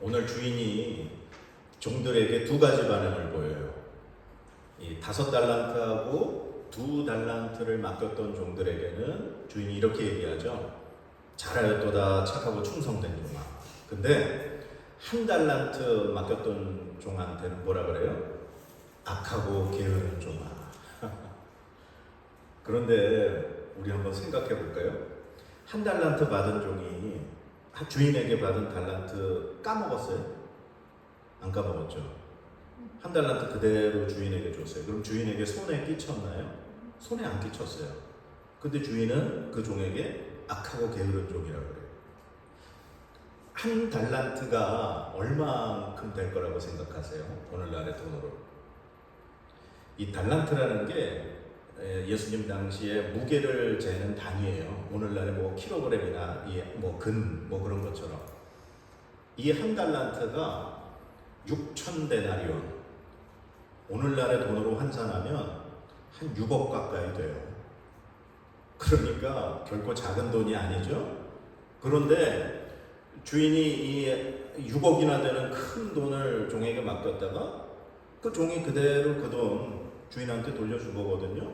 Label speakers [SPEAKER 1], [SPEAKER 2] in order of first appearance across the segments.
[SPEAKER 1] 오늘 주인이 종들에게 두 가지 반응을 보여요. 이 5달란트하고 2달란트를 맡겼던 종들에게는 주인이 이렇게 얘기하죠. 잘하였도다 착하고 충성된 종아. 근데 1달란트 맡겼던 종한테는 뭐라 그래요? 악하고 게으른 종아. 그런데 우리 한번 생각해 볼까요? 1달란트 받은 종이 주인에게 받은 달란트 까먹었어요? 안 까먹었죠? 1달란트 그대로 주인에게 줬어요. 그럼 주인에게 손에 끼쳤나요? 손에 안 끼쳤어요. 근데 주인은 그 종에게 악하고 게으른 종이라고 그래요. 1달란트가 얼마만큼 될 거라고 생각하세요? 오늘날의 돈으로. 이 달란트라는 게 예수님 당시에 무게를 재는 단위예요. 오늘날의 뭐 킬로그램이나 뭐 근 뭐 그런 것처럼. 이 1달란트가 6,000데나리온. 오늘날의 돈으로 환산하면 한 6억 가까이 돼요. 그러니까 결코 작은 돈이 아니죠. 그런데 주인이 이 6억이나 되는 큰 돈을 종에게 맡겼다가 그 종이 그대로 그 돈 주인한테 돌려준 거거든요.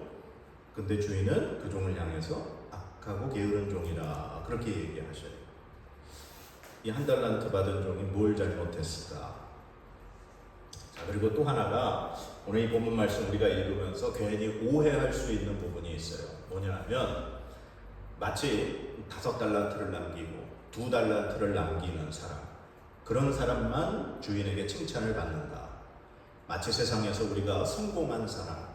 [SPEAKER 1] 근데 주인은 그 종을 향해서 악하고 게으른 종이라 그렇게 얘기하셔요. 이 1달란트 받은 종이 뭘 잘못했을까? 자, 그리고 또 하나가 오늘 이 본문 말씀 우리가 읽으면서 괜히 오해할 수 있는 부분이 있어요. 뭐냐면 마치 5달란트를 남기고 2달란트를 남기는 사람, 그런 사람만 주인에게 칭찬을 받는다. 마치 세상에서 우리가 성공한 사람,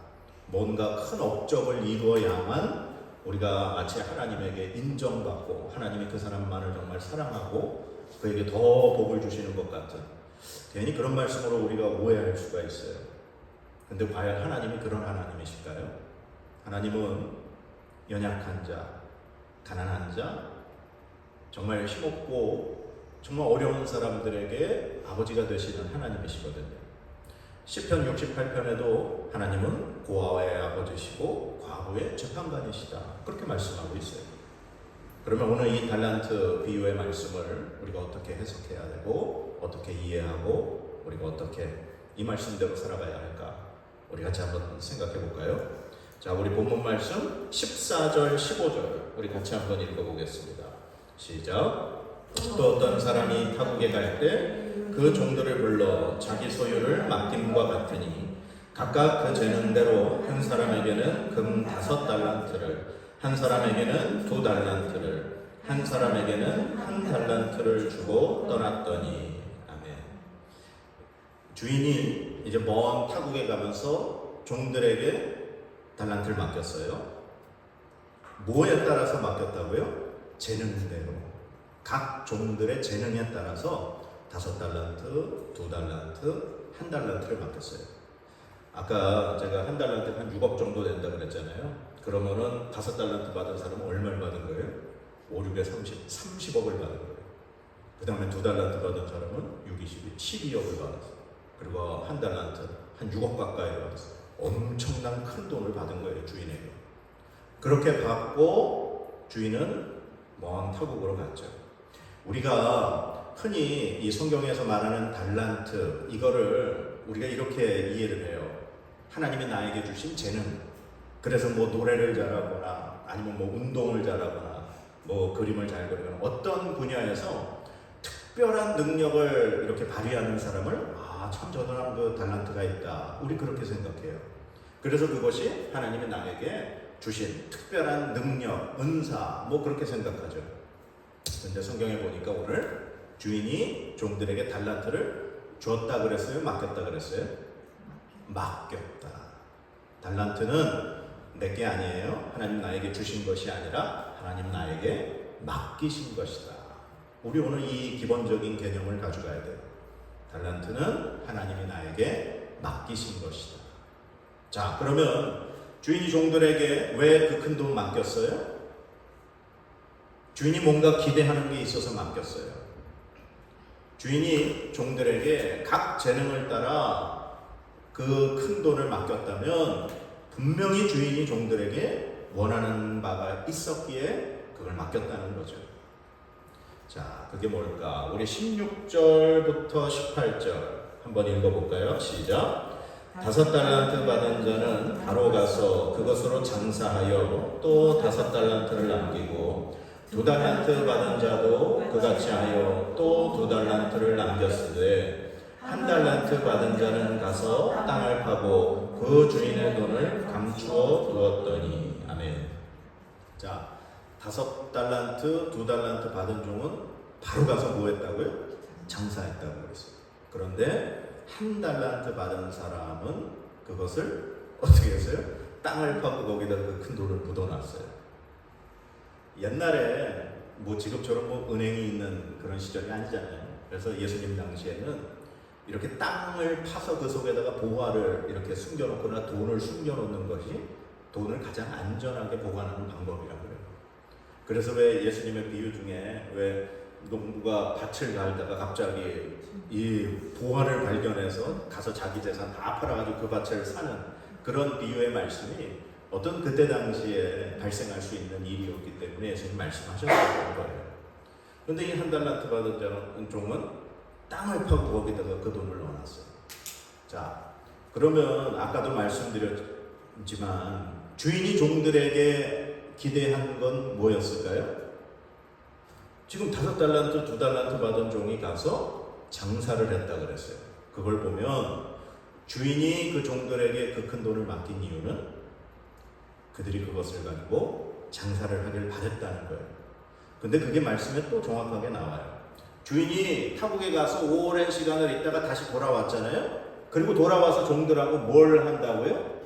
[SPEAKER 1] 뭔가 큰 업적을 이루어야만 우리가 마치 하나님에게 인정받고 하나님이 그 사람만을 정말 사랑하고 그에게 더 복을 주시는 것 같은, 괜히 그런 말씀으로 우리가 오해할 수가 있어요. 근데 과연 하나님이 그런 하나님이실까요? 하나님은 연약한 자, 가난한 자, 정말 힘없고 정말 어려운 사람들에게 아버지가 되시는 하나님이시거든요. 시편 68편에도 하나님은 고아의 아버지시고 과부의 재판관이시다, 그렇게 말씀하고 있어요. 그러면 오늘 이 달란트 비유의 말씀을 우리가 어떻게 해석해야 되고 어떻게 이해하고 우리가 어떻게 이 말씀대로 살아가야 할까? 우리 같이 한번 생각해 볼까요? 자, 우리 본문 말씀 14절 15절 우리 같이 한번 읽어보겠습니다. 시작. 또 어떤 사람이 타국에 갈 때 그 종들을 불러 자기 소유를 맡김과 같으니 각각 그 재능대로 한 사람에게는 금 5달란트를, 한 사람에게는 2달란트를, 한 사람에게는 1달란트를 주고 떠났더니. 아멘. 주인이 이제 먼 타국에 가면서 종들에게 달란트를 맡겼어요. 뭐에 따라서 맡겼다고요? 재능대로. 각 종들의 재능에 따라서 5달란트, 2달란트, 1달란트를 맡겼어요. 아까 제가 1달란트 한 6억 정도 된다 그랬잖아요. 그러면은 5달란트 받은 사람은 얼마를 받은 거예요? 5, 6에 30억을 받은 거예요. 그 다음에 2달란트 받은 사람은 6, 20이 12억을 받았어요. 그리고 1달란트 한 6억 가까이 받았어요. 엄청난 큰 돈을 받은 거예요, 주인에게. 그렇게 받고 주인은 먼 타국으로 갔죠. 우리가 흔히 이 성경에서 말하는 달란트, 이거를 우리가 이렇게 이해를 해요. 하나님이 나에게 주신 재능. 그래서 뭐 노래를 잘하거나 아니면 뭐 운동을 잘하거나 뭐 그림을 잘 그리거나 어떤 분야에서 특별한 능력을 이렇게 발휘하는 사람을 참 저 사람 그 달란트가 있다, 우리 그렇게 생각해요. 그래서 그것이 하나님이 나에게 주신 특별한 능력, 은사, 뭐 그렇게 생각하죠. 근데 성경에 보니까 오늘 주인이 종들에게 달란트를 줬다 그랬어요? 맡겼다 그랬어요? 맡겼다. 달란트는 내게 아니에요. 하나님 나에게 주신 것이 아니라 하나님 나에게 맡기신 것이다. 우리 오늘 이 기본적인 개념을 가져가야 돼요. 달란트는 하나님이 나에게 맡기신 것이다. 자, 그러면 주인이 종들에게 왜 그 큰 돈 맡겼어요? 주인이 뭔가 기대하는 게 있어서 맡겼어요. 주인이 종들에게 각 재능을 따라 그 큰 돈을 맡겼다면 분명히 주인이 종들에게 원하는 바가 있었기에 그걸 맡겼다는 거죠. 자, 그게 뭘까? 우리 16절부터 18절 한번 읽어볼까요? 시작. 5달란트 받은 자는 바로 가서 그것으로 장사하여 또 5달란트를 남기고 2달란트 받은 자도 그같이 하여 또 2달란트를 남겼으되 1달란트 받은 자는 가서 땅을 파고 그 주인의 돈을 감추어 두었더니. 아멘. 자, 5달란트, 2달란트 받은 종은 바로 가서 뭐 했다고요? 장사했다고 그랬어요. 그런데 1달란트 받은 사람은 그것을 어떻게 했어요? 땅을 파고 거기다 그 큰 돈을 묻어놨어요. 옛날에 뭐 지금처럼 뭐 은행이 있는 그런 시절이 아니잖아요. 그래서 예수님 당시에는 이렇게 땅을 파서 그 속에다가 보화를 이렇게 숨겨놓거나 돈을 숨겨놓는 것이 돈을 가장 안전하게 보관하는 방법이라고 그래요. 그래서 왜 예수님의 비유 중에 왜 농부가 밭을 갈다가 갑자기 이 보화를 발견해서 가서 자기 재산 다 팔아가지고 그 밭을 사는 그런 비유의 말씀이 어떤 그때 당시에 발생할 수 있는 일이었기 때문에 예수님 말씀하셨던 거예요. 그런데 이 1달란트 받은 종은 땅을 파고 거기다가 그 돈을 넣어놨어요. 자, 그러면 아까도 말씀드렸지만 주인이 종들에게 기대한 건 뭐였을까요? 지금 5달란트, 2달란트 받은 종이 가서 장사를 했다 그랬어요. 그걸 보면 주인이 그 종들에게 그 큰 돈을 맡긴 이유는 그들이 그것을 가지고 장사를 하길 바랬다는 거예요. 근데 그게 말씀에 또 정확하게 나와요. 주인이 타국에 가서 오랜 시간을 있다가 다시 돌아왔잖아요. 그리고 돌아와서 종들하고 뭘 한다고요?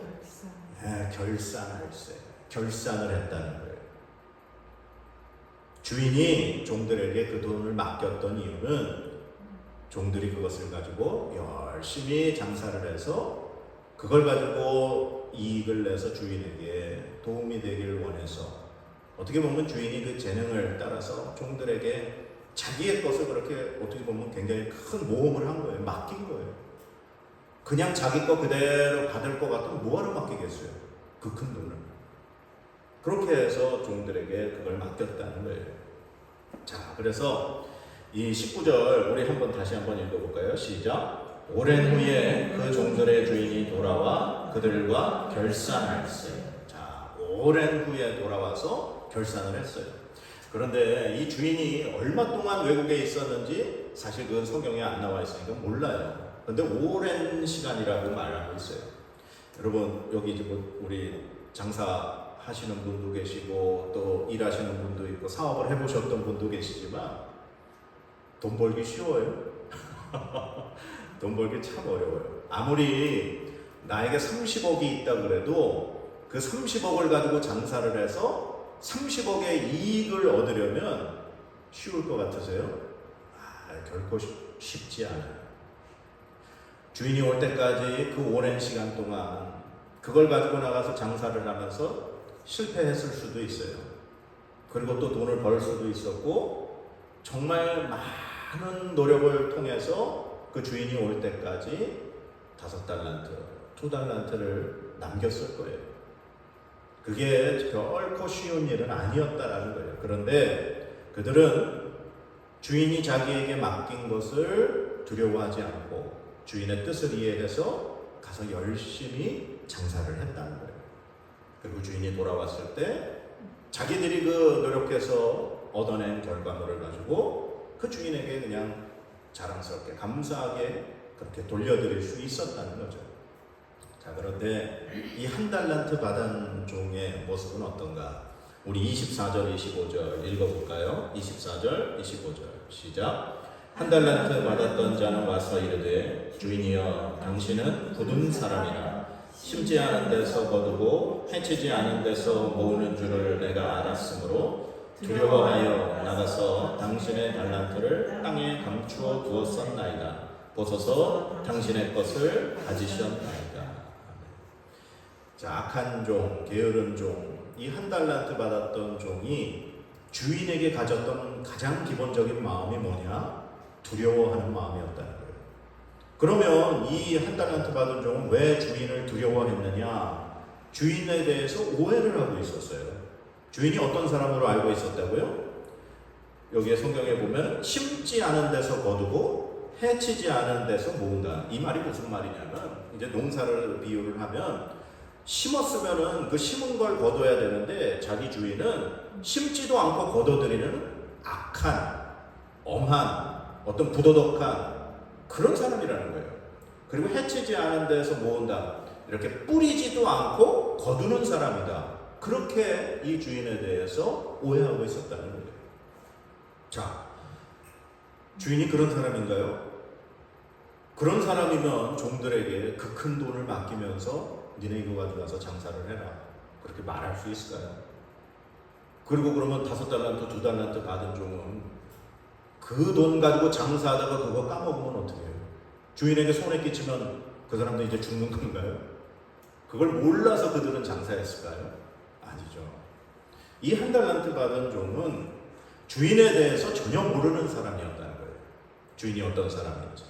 [SPEAKER 1] 결산할세. 결산을 했다는 거예요. 주인이 종들에게 그 돈을 맡겼던 이유는 종들이 그것을 가지고 열심히 장사를 해서 그걸 가지고 이익을 내서 주인에게 도움이 되길 원해서, 어떻게 보면 주인이 그 재능을 따라서 종들에게 자기의 것을 그렇게 어떻게 보면 굉장히 큰 모험을 한 거예요. 맡긴 거예요. 그냥 자기 거 그대로 받을 것 같으면 뭐하러 맡기겠어요? 그 큰 돈을. 그렇게 해서 종들에게 그걸 맡겼다는 거예요. 자, 그래서 이 19절 우리 다시 한번 읽어볼까요? 시작. 오랜 후에 그 종들의 주인이 돌아와 그들과 결산할세. 자, 오랜 후에 돌아와서 결산을 했어요. 그런데 이 주인이 얼마 동안 외국에 있었는지 사실 그건 성경에 안 나와 있으니까 몰라요. 그런데 오랜 시간이라고 말하고 있어요. 여러분, 여기 이제 우리 장사하시는 분도 계시고 또 일하시는 분도 있고 사업을 해보셨던 분도 계시지만 돈 벌기 쉬워요? 돈 벌기 참 어려워요. 아무리 나에게 30억이 있다 그래도 그 30억을 가지고 장사를 해서 30억의 이익을 얻으려면 쉬울 것 같으세요? 결코 쉽지 않아요. 주인이 올 때까지 그 오랜 시간 동안 그걸 가지고 나가서 장사를 하면서 실패했을 수도 있어요. 그리고 또 돈을 벌 수도 있었고, 정말 많은 노력을 통해서 그 주인이 올 때까지 5달란트, 2달란트를 남겼을 거예요. 그게 결코 쉬운 일은 아니었다라는 거예요. 그런데 그들은 주인이 자기에게 맡긴 것을 두려워하지 않고 주인의 뜻을 이해해서 가서 열심히 장사를 했다는 거예요. 그리고 주인이 돌아왔을 때 자기들이 그 노력해서 얻어낸 결과물을 가지고 그 주인에게 그냥 자랑스럽게 감사하게 그렇게 돌려드릴 수 있었다는 거죠. 자, 그런데 이 1달란트 받은 종의 모습은 어떤가? 우리 24절, 25절 읽어볼까요? 24절, 25절 시작. 1달란트 받았던 자는 와서 이르되 주인이여, 당신은 굳은 사람이라 심지 않은 데서 거두고 해치지 않은 데서 모으는 줄을 내가 알았으므로 두려워하여 나가서 당신의 달란트를 땅에 감추어 두었었나이다. 보소서 당신의 것을 가지셨나이다. 자, 악한 종, 게으른 종, 이 1달란트 받았던 종이 주인에게 가졌던 가장 기본적인 마음이 뭐냐? 두려워하는 마음이었다는 거예요. 그러면 이 1달란트 받은 종은 왜 주인을 두려워했느냐? 주인에 대해서 오해를 하고 있었어요. 주인이 어떤 사람으로 알고 있었다고요? 여기에 성경에 보면 심지 않은 데서 거두고 해치지 않은 데서 모은다. 이 말이 무슨 말이냐면 이제 농사를 비유를 하면 심었으면은 그 심은 걸 거둬야 되는데 자기 주인은 심지도 않고 거둬들이는 악한, 엄한, 어떤 부도덕한 그런 사람이라는 거예요. 그리고 해치지 않은 데서 모은다. 이렇게 뿌리지도 않고 거두는 사람이다. 그렇게 이 주인에 대해서 오해하고 있었다는 거예요. 자, 주인이 그런 사람인가요? 그런 사람이면 종들에게 그 큰 돈을 맡기면서 니네 이거 가져가서 장사를 해라. 그렇게 말할 수 있을까요? 그리고 그러면 5달란트, 2달란트 받은 종은 그 돈 가지고 장사하다가 그거 까먹으면 어떻게 해요? 주인에게 손해 끼치면 그 사람도 이제 죽는 건가요? 그걸 몰라서 그들은 장사했을까요? 아니죠. 이 1달란트 받은 종은 주인에 대해서 전혀 모르는 사람이었다는 거예요. 주인이 어떤 사람인지.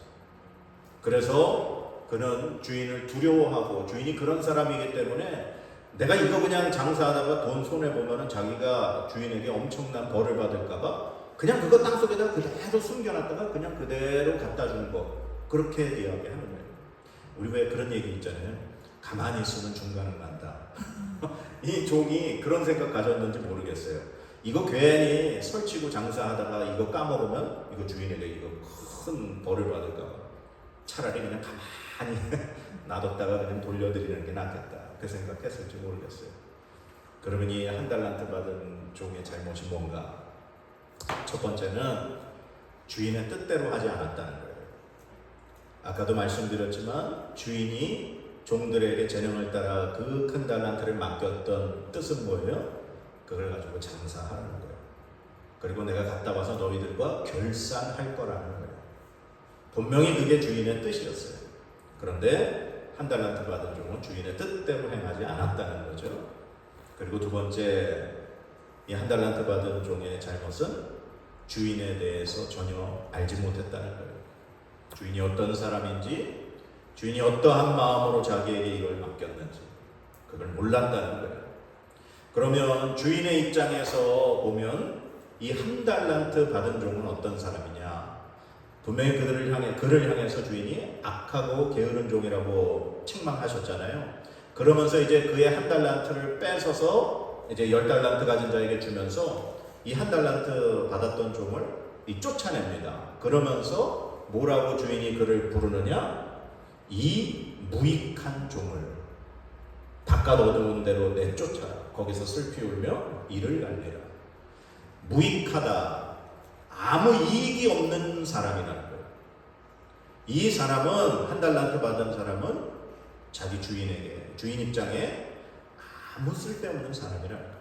[SPEAKER 1] 그래서 그는 주인을 두려워하고 주인이 그런 사람이기 때문에 내가 이거 그냥 장사하다가 돈 손해보면은 자기가 주인에게 엄청난 벌을 받을까봐 그냥 그거 땅속에다 그대로 숨겨놨다가 그냥 그대로 갖다 주는 거. 그렇게 이야기하는 거예요. 우리 왜 그런 얘기 있잖아요. 가만히 있으면 중간을 난다. 이 종이 그런 생각 가졌는지 모르겠어요. 이거 괜히 설치고 장사하다가 이거 까먹으면 이거 주인에게 이거 큰 벌을 받을까봐 차라리 그냥 가만히 놔뒀다가 그냥 돌려드리는 게 낫겠다. 그 생각했을지 모르겠어요. 그러면 이 1달란트 받은 종의 잘못이 뭔가? 첫 번째는 주인의 뜻대로 하지 않았다는 거예요. 아까도 말씀드렸지만 주인이 종들에게 재능을 따라 그 큰 달란트를 맡겼던 뜻은 뭐예요? 그걸 가지고 장사하라는 거예요. 그리고 내가 갔다 와서 너희들과 결산할 거라는 거예요. 분명히 그게 주인의 뜻이었어요. 그런데 1달란트 받은 종은 주인의 뜻대로 행하지 않았다는 거죠. 그리고 두 번째, 이 1달란트 받은 종의 잘못은 주인에 대해서 전혀 알지 못했다는 거예요. 주인이 어떤 사람인지, 주인이 어떠한 마음으로 자기에게 이걸 맡겼는지 그걸 몰랐다는 거예요. 그러면 주인의 입장에서 보면 이 1달란트 받은 종은 어떤 사람이냐? 분명히 그를 향해서 주인이 악하고 게으른 종이라고 책망하셨잖아요. 그러면서 이제 그의 1달란트를 뺏어서 이제 10달란트 가진 자에게 주면서 이 1달란트 받았던 종을 쫓아냅니다. 그러면서 뭐라고 주인이 그를 부르느냐? 이 무익한 종을 바깥 어두운 데로 내쫓아라. 거기서 슬피 울며 이를 날리라. 무익하다. 아무 이익이 없는 사람이라는 거예요. 이 사람은 1달란트 받은 사람은 자기 주인에게, 주인 입장에 아무 쓸데없는 사람이라는 거예요.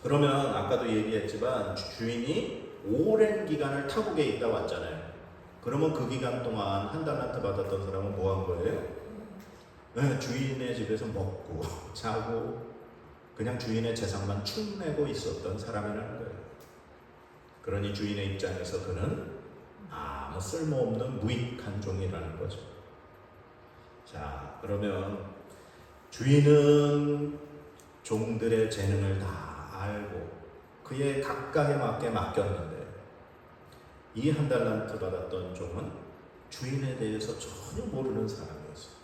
[SPEAKER 1] 그러면 아까도 얘기했지만 주인이 오랜 기간을 타국에 있다 왔잖아요. 그러면 그 기간 동안 1달란트 받았던 사람은 뭐 한 거예요? 네, 주인의 집에서 먹고 자고 그냥 주인의 재산만 축내고 있었던 사람이라는 거예요. 그러니 주인의 입장에서 그는 아무 쓸모없는 무익한 종이라는 거죠. 자, 그러면 주인은 종들의 재능을 다 알고 그의 각각에 맞게 맡겼는데 이 1달란트 받았던 종은 주인에 대해서 전혀 모르는 사람이었어요.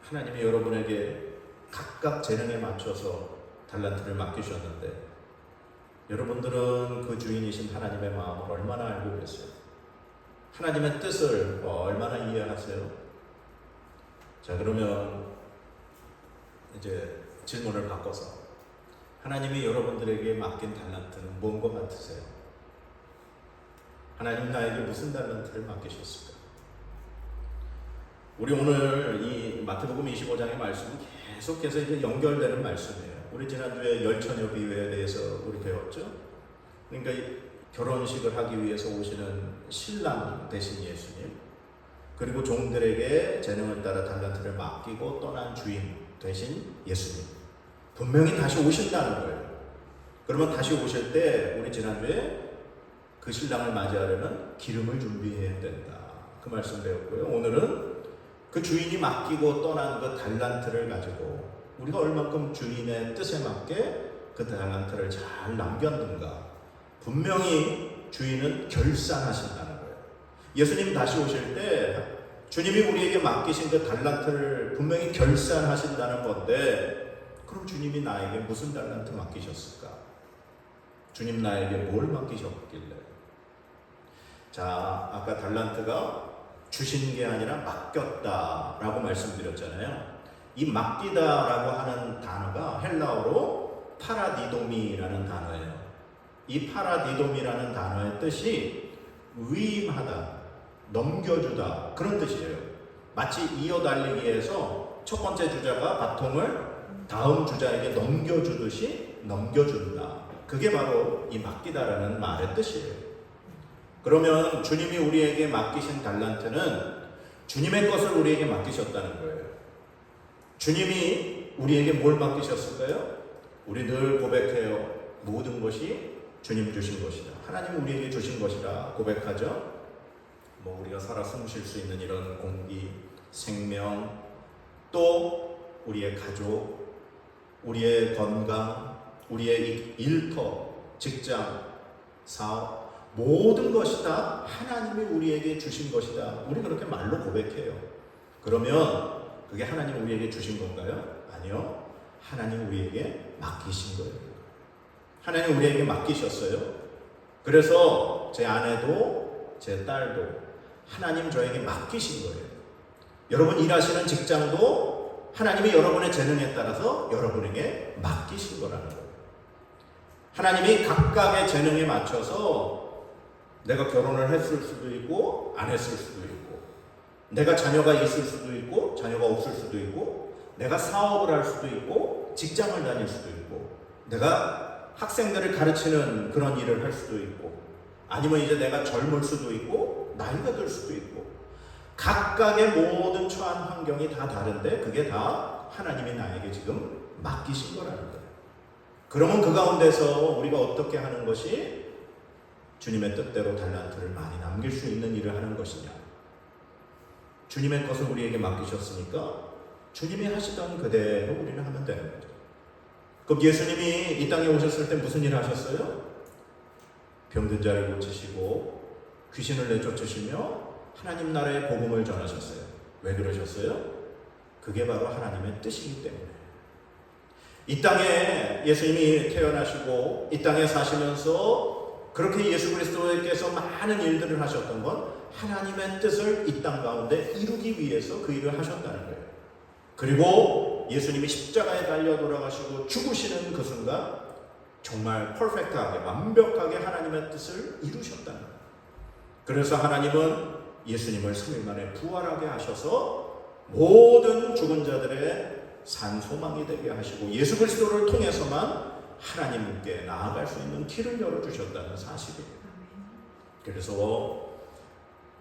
[SPEAKER 1] 하나님이 여러분에게 각각 재능에 맞춰서 달란트를 맡기셨는데 여러분들은 그 주인이신 하나님의 마음을 얼마나 알고 계세요? 하나님의 뜻을 얼마나 이해하세요? 자, 그러면 이제 질문을 바꿔서 하나님이 여러분들에게 맡긴 달란트는 뭔 것 같으세요? 하나님 나에게 무슨 달란트를 맡기셨을까? 우리 오늘 이 마태복음 25장의 말씀은 계속해서 이제 연결되는 말씀이에요. 우리 지난주에 열처녀 비유에 대해서 우리 배웠죠? 그러니까 결혼식을 하기 위해서 오시는 신랑 대신 예수님, 그리고 종들에게 재능을 따라 달란트를 맡기고 떠난 주인 대신 예수님. 분명히 다시 오신다는 거예요. 그러면 다시 오실 때 우리 지난주에 그 신랑을 맞이하려면 기름을 준비해야 된다. 그 말씀 배웠고요. 오늘은 그 주인이 맡기고 떠난 그 달란트를 가지고 우리가 얼만큼 주인의 뜻에 맞게 그 달란트를 잘 남겼는가? 분명히 주인은 결산하신다는 거예요. 예수님 다시 오실 때 주님이 우리에게 맡기신 그 달란트를 분명히 결산하신다는 건데, 그럼 주님이 나에게 무슨 달란트 맡기셨을까? 주님 나에게 뭘 맡기셨길래? 자, 아까 달란트가 주신 게 아니라 맡겼다라고 말씀드렸잖아요. 이 맡기다라고 하는 단어가 헬라어로 파라디도미라는 단어예요. 이 파라디돔이라는 단어의 뜻이 위임하다, 넘겨주다, 그런 뜻이에요. 마치 이어달리기에서 첫 번째 주자가 바통을 다음 주자에게 넘겨주듯이 넘겨준다. 그게 바로 이 맡기다라는 말의 뜻이에요. 그러면 주님이 우리에게 맡기신 달란트는 주님의 것을 우리에게 맡기셨다는 거예요. 주님이 우리에게 뭘 맡기셨을까요? 우리 늘 고백해요. 모든 것이 주님 주신 것이다. 하나님 우리에게 주신 것이라 고백하죠. 뭐 우리가 살아 숨 쉴 수 있는 이런 공기, 생명, 또 우리의 가족, 우리의 건강, 우리의 일터, 직장, 사업, 모든 것이 다 하나님이 우리에게 주신 것이다. 우리 그렇게 말로 고백해요. 그러면 그게 하나님 우리에게 주신 건가요? 아니요. 하나님 우리에게 맡기신 거예요. 하나님 우리에게 맡기셨어요. 그래서 제 아내도 제 딸도 하나님 저에게 맡기신 거예요. 여러분 일하시는 직장도 하나님이 여러분의 재능에 따라서 여러분에게 맡기신 거라는 거예요. 하나님이 각각의 재능에 맞춰서 내가 결혼을 했을 수도 있고 안 했을 수도 있고, 내가 자녀가 있을 수도 있고 자녀가 없을 수도 있고, 내가 사업을 할 수도 있고 직장을 다닐 수도 있고, 내가 학생들을 가르치는 그런 일을 할 수도 있고, 아니면 이제 내가 젊을 수도 있고 나이가 들 수도 있고, 각각의 모든 처한 환경이 다 다른데 그게 다 하나님이 나에게 지금 맡기신 거라는 거예요. 그러면 그 가운데서 우리가 어떻게 하는 것이 주님의 뜻대로 달란트를 많이 남길 수 있는 일을 하는 것이냐? 주님의 것을 우리에게 맡기셨으니까 주님이 하시던 그대로 우리는 하면 되는 거죠. 그럼 예수님이 이 땅에 오셨을 때 무슨 일을 하셨어요? 병든 자를 고치시고 귀신을 내쫓으시며 하나님 나라의 복음을 전하셨어요. 왜 그러셨어요? 그게 바로 하나님의 뜻이기 때문에. 이 땅에 예수님이 태어나시고 이 땅에 사시면서 그렇게 예수 그리스도께서 많은 일들을 하셨던 건 하나님의 뜻을 이 땅 가운데 이루기 위해서 그 일을 하셨다는 거예요. 그리고 예수님이 십자가에 달려 돌아가시고 죽으시는 그 순간 정말 퍼펙트하게 완벽하게 하나님의 뜻을 이루셨다는 거예요. 그래서 하나님은 예수님을 3일 만에 부활하게 하셔서 모든 죽은 자들의 산 소망이 되게 하시고 예수 그리스도를 통해서만 하나님께 나아갈 수 있는 길을 열어주셨다는 사실이에요. 그래서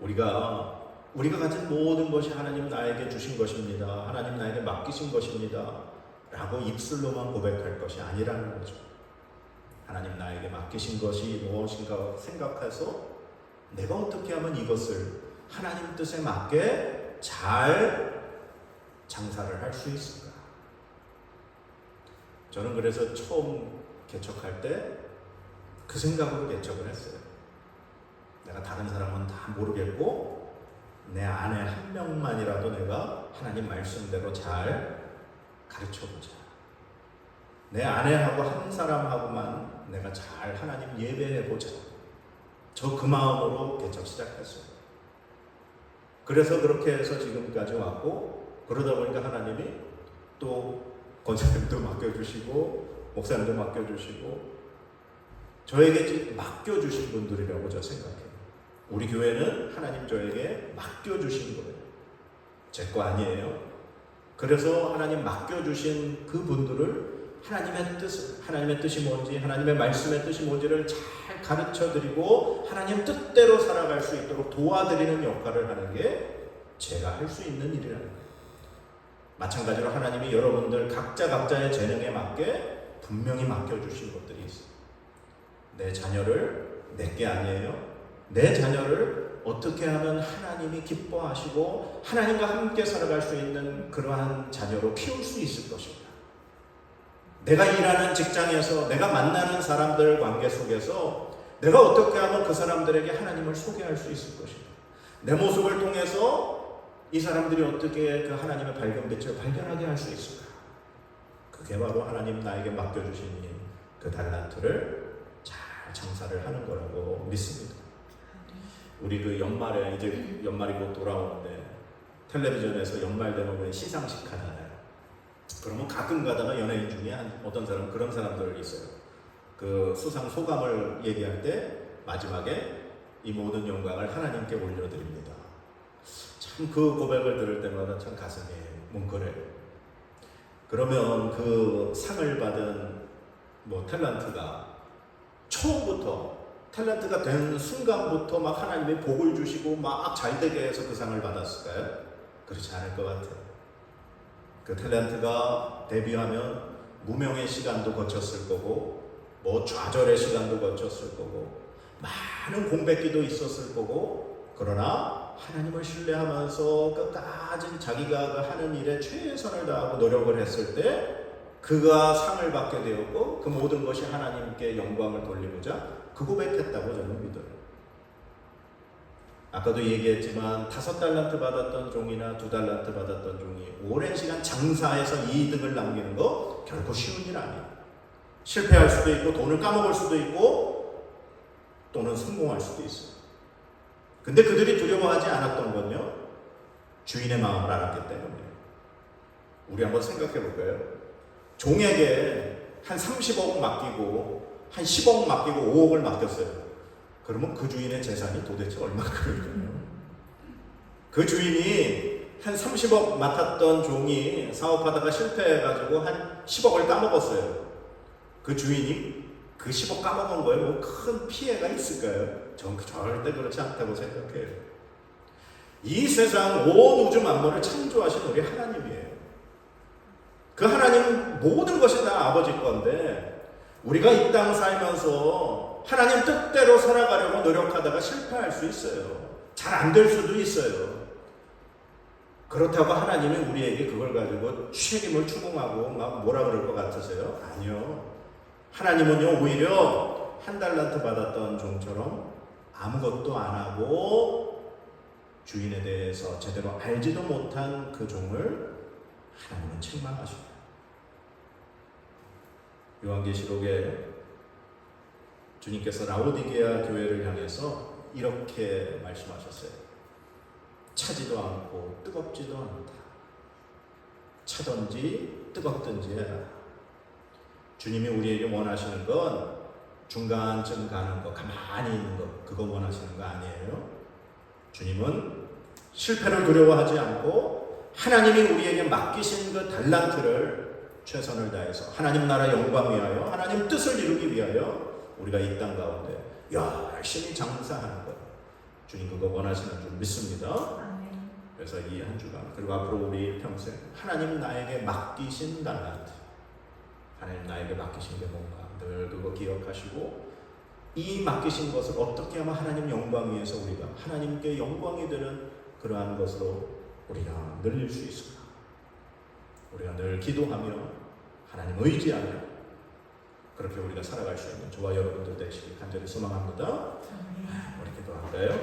[SPEAKER 1] 우리가 가진 모든 것이 하나님 나에게 주신 것입니다, 하나님 나에게 맡기신 것입니다 라고 입술로만 고백할 것이 아니라는 거죠. 하나님 나에게 맡기신 것이 무엇인가 생각해서 내가 어떻게 하면 이것을 하나님 뜻에 맞게 잘 장사를 할 수 있을까? 저는 그래서 처음 개척할 때 그 생각으로 개척을 했어요. 내가 다른 사람은 다 모르겠고 내 아내 한 명만이라도 내가 하나님 말씀대로 잘 가르쳐보자. 내 아내하고 한 사람하고만 내가 잘 하나님 예배해보자. 저 그 마음으로 개척 시작했어요. 그래서 그렇게 해서 지금까지 왔고, 그러다 보니까 하나님이 또 권사님도 맡겨주시고 목사님도 맡겨주시고 저에게 맡겨주신 분들이라고 저 생각해요. 우리 교회는 하나님 저에게 맡겨주신 거예요. 제 거 아니에요. 그래서 하나님 맡겨주신 그 분들을 하나님의 뜻이 뭔지, 하나님의 말씀의 뜻이 뭔지를 잘 가르쳐드리고 하나님 뜻대로 살아갈 수 있도록 도와드리는 역할을 하는 게 제가 할 수 있는 일이라는 거예요. 마찬가지로 하나님이 여러분들 각자의 재능에 맞게 분명히 맡겨주신 것들이 있어요. 내 자녀를 내게 아니에요. 내 자녀를 어떻게 하면 하나님이 기뻐하시고 하나님과 함께 살아갈 수 있는 그러한 자녀로 키울 수 있을 것인가. 내가 일하는 직장에서 내가 만나는 사람들 관계 속에서 내가 어떻게 하면 그 사람들에게 하나님을 소개할 수 있을 것인가. 내 모습을 통해서 이 사람들이 어떻게 그 하나님의 발견빛을 발견하게 할 수 있을까. 그게 바로 하나님 나에게 맡겨주신 그 달란트를 잘 장사를 하는 거라고 믿습니다. 우리 그 연말에 이제 연말이 곧 돌아오는데 텔레비전에서 연말 되면 시상식 하잖아요. 그러면 가끔 가다가 연예인 중에 어떤 사람 그런 사람들 있어요. 그 수상 소감을 얘기할 때 마지막에 이 모든 영광을 하나님께 올려드립니다. 참 그 고백을 들을 때마다 참 가슴이 뭉클해요. 그러면 그 상을 받은 탤런트가 처음부터 탤런트가 된 순간부터 막 하나님의 복을 주시고 막 잘되게 해서 그 상을 받았을까요? 그렇지 않을 것 같아요. 그 탤런트가 데뷔하면 무명의 시간도 거쳤을 거고 좌절의 시간도 거쳤을 거고 많은 공백기도 있었을 거고 그러나 하나님을 신뢰하면서 끝까지 자기가 하는 일에 최선을 다하고 노력을 했을 때 그가 상을 받게 되었고 그 모든 것이 하나님께 영광을 돌리고자 그 고백했다고 저는 믿어요. 아까도 얘기했지만 5달란트 받았던 종이나 2달란트 받았던 종이 오랜 시간 장사해서 이득을 남기는 거 결코 쉬운 일 아니에요. 실패할 수도 있고 돈을 까먹을 수도 있고 또는 성공할 수도 있어요. 근데 그들이 두려워하지 않았던 건요, 주인의 마음을 알았기 때문이에요. 우리 한번 생각해 볼까요? 종에게 한 30억 맡기고 한 10억 맡기고 5억을 맡겼어요. 그러면 그 주인의 재산이 도대체 얼마일까요? 그 주인이 한 30억 맡았던 종이 사업하다가 실패해가지고 한 10억을 까먹었어요. 그 주인이 그 10억 까먹은 거에 큰 피해가 있을까요? 전 절대 그렇지 않다고 생각해요. 이 세상 온 우주 만물을 창조하신 우리 하나님이에요. 그 하나님은 모든 것이 다 아버지 건데 우리가 이 땅 살면서 하나님 뜻대로 살아가려고 노력하다가 실패할 수 있어요. 잘 안 될 수도 있어요. 그렇다고 하나님이 우리에게 그걸 가지고 책임을 추궁하고 막 뭐라 그럴 것 같으세요? 아니요. 하나님은요 오히려 1달란트 받았던 종처럼 아무것도 안 하고 주인에 대해서 제대로 알지도 못한 그 종을 하나님은 책망하십니다. 요한계시록에 주님께서 라오디게아 교회를 향해서 이렇게 말씀하셨어요. 차지도 않고 뜨겁지도 않다. 차든지 뜨겁든지 해라. 주님이 우리에게 원하시는 건 중간쯤 가는 거, 가만히 있는 거, 그거 원하시는 거 아니에요. 주님은 실패를 두려워하지 않고 하나님이 우리에게 맡기신 그 달란트를 최선을 다해서 하나님 나라 영광 위하여 하나님 뜻을 이루기 위하여 우리가 이 땅 가운데 열심히 장사하는 것, 주님 그거 원하시는 줄 믿습니다. 그래서 이 한 주간 그리고 앞으로 우리 평생 하나님 나에게 맡기신 달란트, 하나님 나에게 맡기신 게 뭔가 늘 그거 기억하시고 이 맡기신 것을 어떻게 하면 하나님 영광 위해서 우리가 하나님께 영광이 되는 그러한 것으로 우리가 늘릴 수 있을까? 우리가 늘 기도하며 하나님 의지하며 그렇게 우리가 살아갈 수 있는 저와 여러분들 되시길 간절히 소망합니다. 우리 기도할까요?